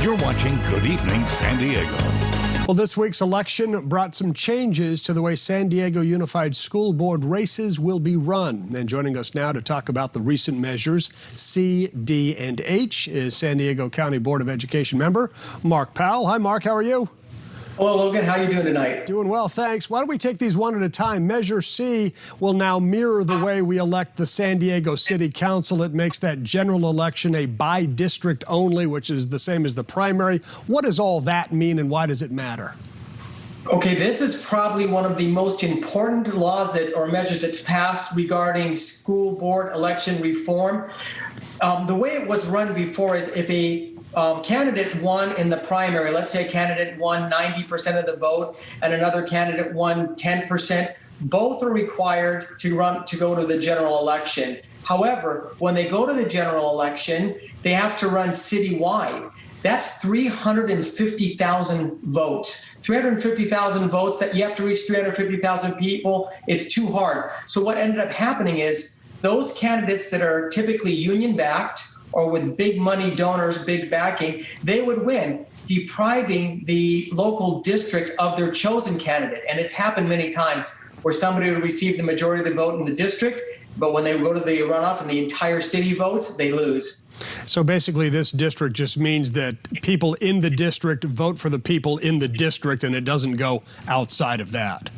You're watching Good Evening San Diego. Well, this week's election brought some changes to the way San Diego Unified School Board races will be run. And joining us now to talk about the recent measures, C, D, and H, is San Diego County Board of Education member Mark Powell. Hi, Mark. How are you? Hello, Logan. How are you doing tonight? Doing well, thanks. Why don't we take these one at a time? Measure C will now mirror the way we elect the San Diego City Council. It makes that general election a by-district only, which is the same as the primary. What does all that mean, and why does it matter? Okay, this is probably one of the most important laws or measures that's passed regarding school board election reform. The way it was run before is if a candidate won in the primary, let's say a candidate won 90% of the vote and another candidate won 10%, both are required to go to the general election. However, when they go to the general election, they have to run citywide. That's 350,000 votes. 350,000 votes, that you have to reach 350,000 people. It's too hard. So what ended up happening is those candidates that are typically union-backed or with big money donors, big backing, they would win, depriving the local district of their chosen candidate. And it's happened many times where somebody would receive the majority of the vote in the district, but when they go to the runoff and the entire city votes, they lose. So basically this district just means that people in the district vote for the people in the district, and it doesn't go outside of that.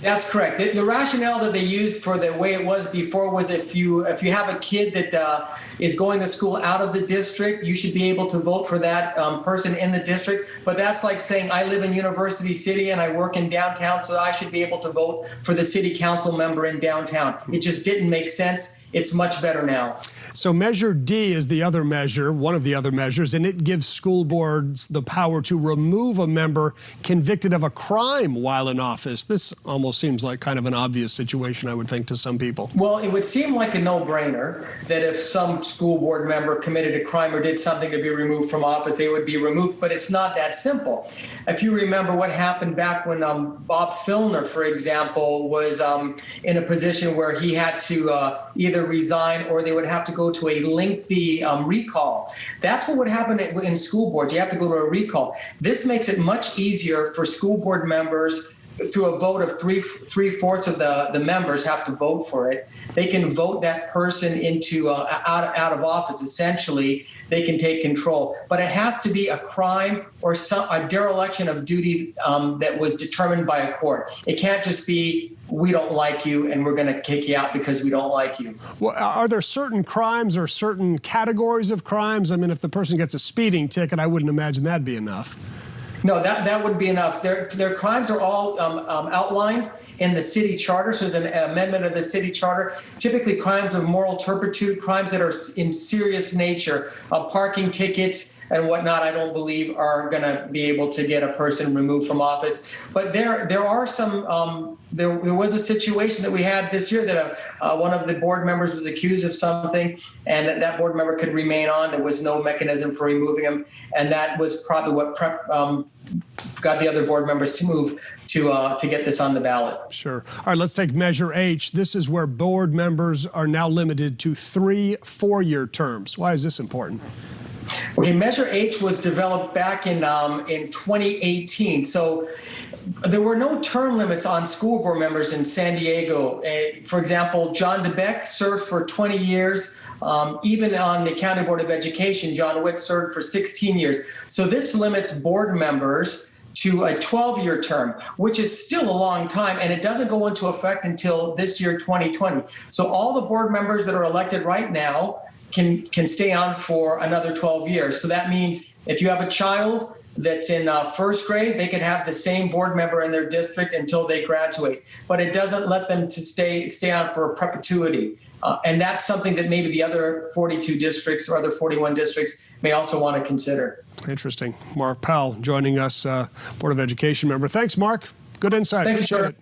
That's correct. The rationale that they used for the way it was before was if you have a kid that is going to school out of the district, you should be able to vote for that person in the district. But that's like saying I live in University City and I work in downtown, so I should be able to vote for the city council member in downtown. It just didn't make sense. It's much better now. So Measure D is the other measure, one of the other measures, and it gives school boards the power to remove a member convicted of a crime while in office. This almost seems like kind of an obvious situation, I would think, to some people. Well, it would seem like a no-brainer that if some school board member committed a crime or did something to be removed from office, they would be removed, but it's not that simple. If you remember what happened back when Bob Filner, for example, was in a position where he had to either resign or they would have to go to a lengthy recall. That's what would happen in school boards. You have to go to a recall. This makes it much easier for school board members. Through a vote of three-fourths of the members have to vote for it. They can vote that person into out of office. Essentially, they can take control. But it has to be a crime or a dereliction of duty that was determined by a court. It can't just be we don't like you and we're going to kick you out because we don't like you. Well, are there certain crimes or certain categories of crimes? I mean, if the person gets a speeding ticket, I wouldn't imagine that'd be enough. No, that would be enough. Their crimes are all outlined in the city charter. So there's an amendment of the city charter. Typically crimes of moral turpitude, crimes that are in serious nature, parking tickets and whatnot, I don't believe are going to be able to get a person removed from office. But there are some, there was a situation that we had this year that one of the board members was accused of something and that board member could remain on. There was no mechanism for removing him. And that was probably what got the other board members to move to get this on the ballot. Sure. All right, let's take Measure H. This is where board members are now limited to 3 4-year terms. Why is this important? Okay, Measure H was developed back in 2018. So there were no term limits on school board members in San Diego. For example, John DeBeck served for 20 years. Even on the County Board of Education, John Witt served for 16 years. So this limits board members to a 12-year term, which is still a long time, and it doesn't go into effect until this year, 2020. So all the board members that are elected right now can stay on for another 12 years. So that means if you have a child that's in first grade, they can have the same board member in their district until they graduate. But it doesn't let them to stay on for perpetuity. And that's something that maybe the other 42 districts or other 41 districts may also want to consider. Interesting. Mark Powell joining us, Board of Education member. Thanks, Mark. Good insight. Thank you, Appreciate sir. it.